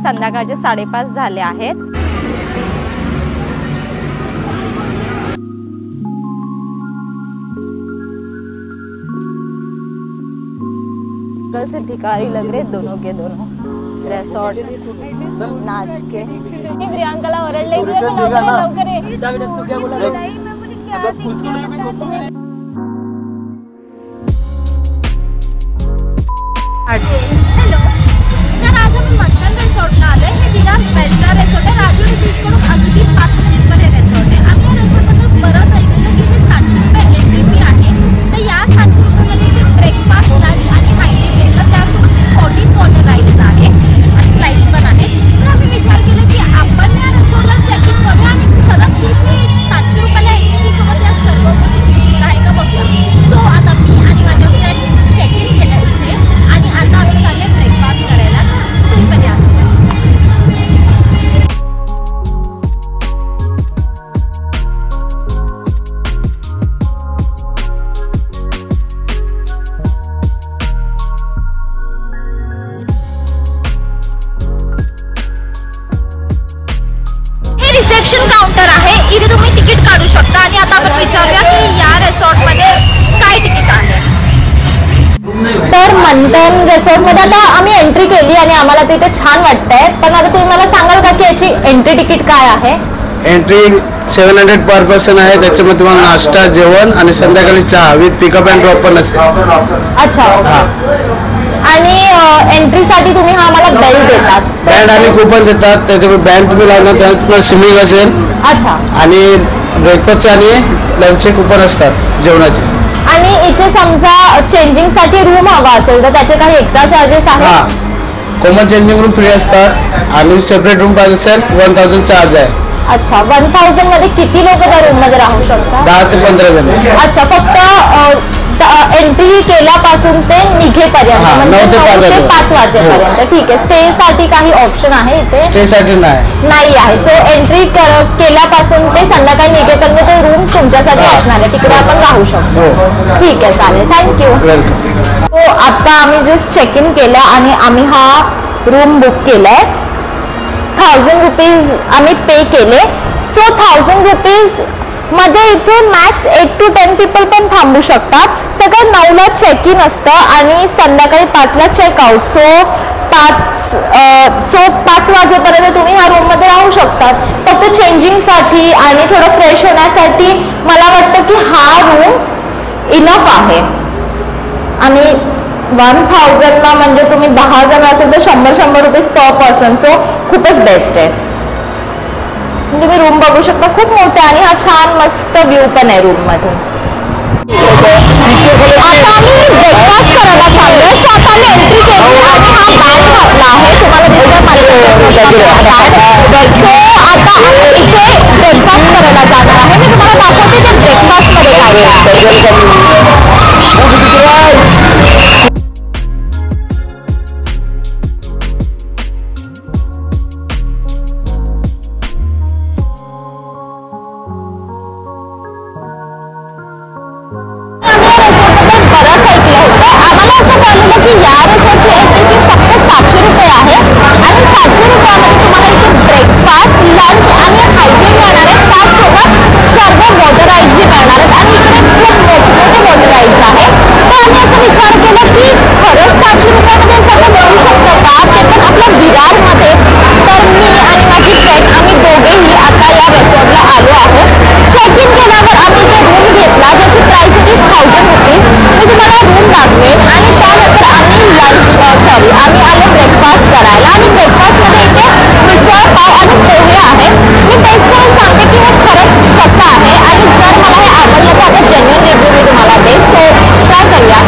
संध्याकाळचे 5:30 झाले आहेत। कल से भिखारी लग रहे दोनों के दोनों। रेसॉर्ट नाच के प्रियंकाला ओरडले हेलो, तर आज आपण मंथन रिसॉर्टला आलोय। हे विरार बेस्टा रिसॉर्ट आहे, राजुरी बीच कडून अगदी 5 मिनिटावर हे रिसॉर्ट आहे। आम्ही या रिसॉर्ट बद्दल बरंच ऐकलं की हे 700 रुपये एंट्री फी आहे। तर या 700 रुपयामध्ये इथे ब्रेकफास्ट, लंच आणि हायकिंग आहे। त्यासोबत 14 वॉटर राईड्स आहे आणि स्लाइड्स पण आहे। तर आम्ही विचार केला की आपण या रिसॉर्टला चेक इन करूया आणि खरंच इथे 700 रुपयाला एंट्री फी सोबत या सर्व गोष्टी आहे का बघूया। सो आता मी आणि माझ्या फ्रेंड चेक इन केलं इथे आणि आता आम्ही चालले ब्रेकफास्ट करायला। तुम्ही पण या। हे रिसेप्शन काउंटर आहे, इथे तुम्ही तिकीट काढू शकता आणि आता आपण विचारूया की या रिसॉर्ट मध्ये काय तिकीट आहे। तर मंथन रिसॉर्ट मध्ये आता आम्ही एंट्री केली आणि आम्हाला तिथे छान वाटतंय, पण आता तुम्ही मला सांगाल का की याची एंट्री तिकीट काय आहे? एंट्री 700 पर पर्सन आहे। त्याच्यामध्ये तुम्हाला नाश्ता, जेवण आणि संध्याकाळी चहा विथ पिकअप अँड ड्रॉप पण असेल। अच्छा, आणि एंट्रीसाठी तुम्ही हा आम्हाला बेल्ट देतात, बँड आणि कुपन देतात। त्याच्यामुळे बँड तुम्ही लावणार त्यामुळे तुम्हाला स्विमिंग असेल। अच्छा, आणि ब्रेकफास्टचे आणि लंचचे कुपन असतात जेवणाचे। आणि इथे समजा चेंजिंग साठी रूम हवा असेल तर त्याचे काही एक्स्ट्रा चार्जेस आहेत? कॉमन चेंजिंग रूम फ्री असतात आणि सेपरेट रूम पाहिजे असेल 1000 चार्ज आहे। अच्छा, 1000 मध्ये किती लोक त्या रूम मध्ये राहू शकतात? 10 ते 15 जण। अच्छा, फक्त एंट्री केल्यापासून ते निघेपर्यंत म्हणजे 9 ते 5 वाजेपर्यंत। ठीक आहे, स्टे साठी काही ऑप्शन आहे इथे? स्टे साठी नाही आहे। सो एंट्री केल्यापासून ते संध्याकाळी निघेपर्यंत ते रूम तुमच्यासाठी असणार आहे, तिकडे आपण राहू शकतो। ठीक आहे, चालेल, थँक्यू। तो आता आम्ही जस्ट चेक इन केलं आणि आम्ही हा रूम बुक केलाय। 1000 रुपीज आम्ही पे केले। सो 1000 रुपीज मध्ये इथे मॅक्स 8 to 10 पीपल पण थांबू शकतात। सकाळी 9ला चेक इन असतं आणि संध्याकाळी 5ला चेकआउट। सो 5 वाजेपर्यंत तुम्ही ह्या रूम मध्ये राहू शकतात। फक्त चेंजिंग साठी आणि थोडं फ्रेश होण्यासाठी मला वाटतं की हा रूम इनफ आहे। आणि 1000ला म्हणजे तुम्ही 10 जण असेल तर 100 रुपीज पर पर्सन। सो खूपच बेस्ट आहे। तुम्ही रूम बघू शकता, खूप मोठा आणि हा छान मस्त व्ह्यू पण आहे रूम मधून। आता आम्ही ब्रेकफास्ट करायला चाललोय। सो आता आम्ही एंट्री केली आणि हा बॅग घातला आहे, तुम्हाला दिसतंय बॅग। सो आता आम्ही इथे ब्रेकफास्ट करायला जाणार आहे। मी तुम्हाला दाखवते की ब्रेकफास्ट मध्ये काय की या रिसॉर्टची एंट्री फी फक्त 700 रुपये आहे आणि 700 रुपयामध्ये तुम्हाला इथे ब्रेकफास्ट, लंच आणि हायकिंग मिळणार आहे। त्याचसोबत सर्व वॉटर राईड्स मिळणार आहेत आणि इकडे खूप मोठे वॉटर राईड्स आहेत। तर आम्ही असं विचार केला की खरंच 700 रुपयामध्ये सगळं मिळू शकतं का, ते पण आपल्या विरारमध्ये। तर मी आणि माझी फ्रेंड आम्ही दोघेही आता या रिसॉर्टला आलो आहोत। चेक इन केल्यावर आम्ही इथे रूम घेतला, ज्याची प्राइस होती 1000 रुपीज। मी तुम्हाला रूम दाखवेन आणि त्यानंतर आम्ही आलो ब्रेकफास्ट करायला आणि ब्रेकफास्टमध्ये इथे मिसळ पाव आणि पोहे आहेत। मी टेस्ट करून सांगते की हे खरंच कसं आहे आणि जर मला हे आवडलं तर आता जेन्युइन रिव्ह्यू मी तुम्हाला देईन। सो ट्राय करूया।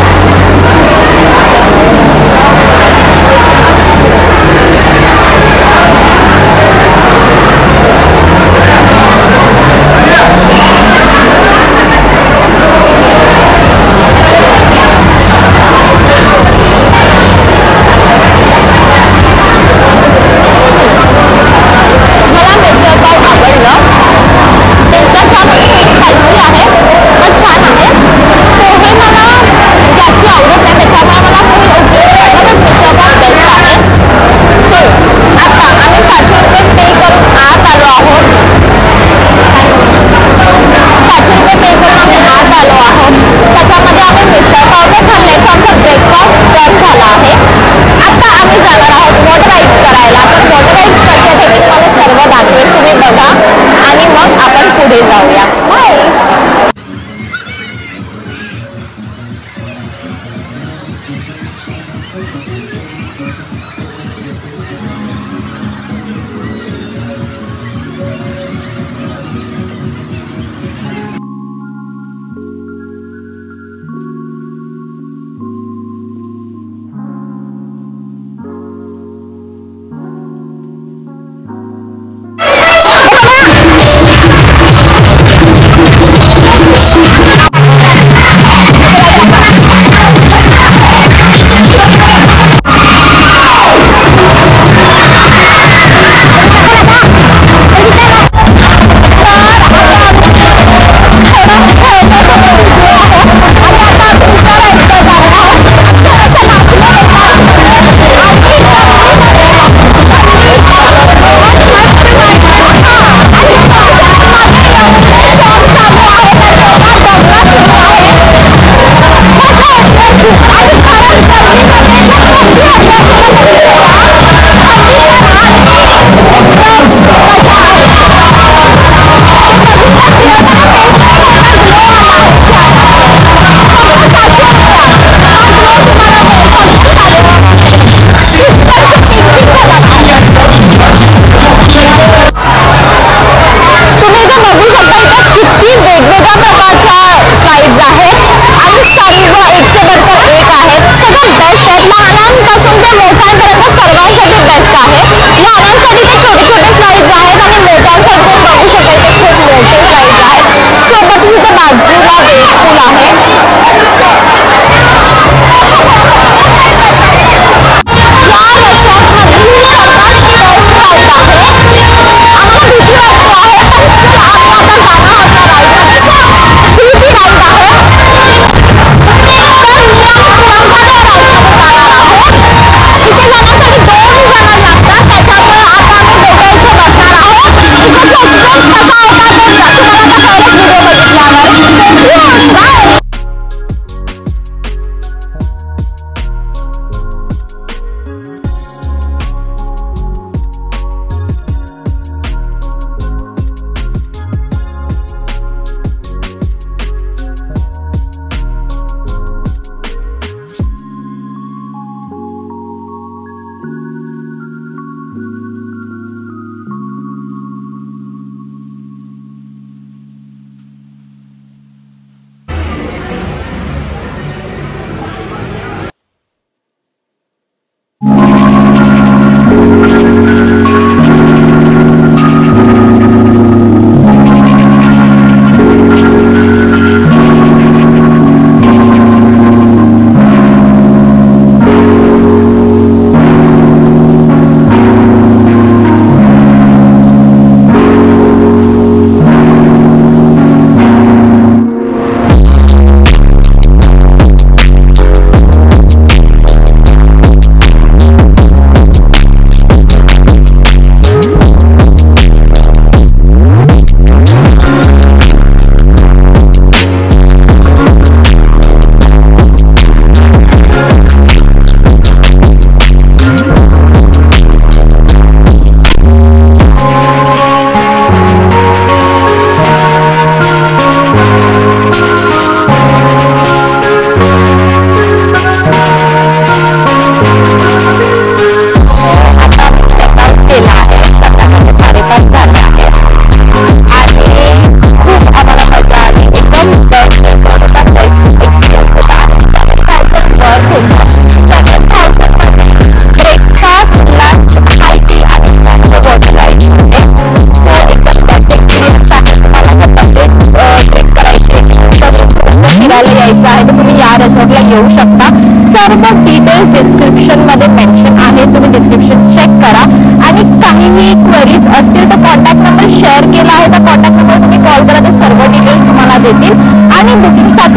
मला मिसळ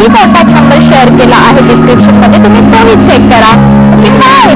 कॉन्टॅक्ट नंबर शेअर केला आहे डिस्क्रिप्शन मध्ये, तुम्ही तोही चेक करा. Okay bye.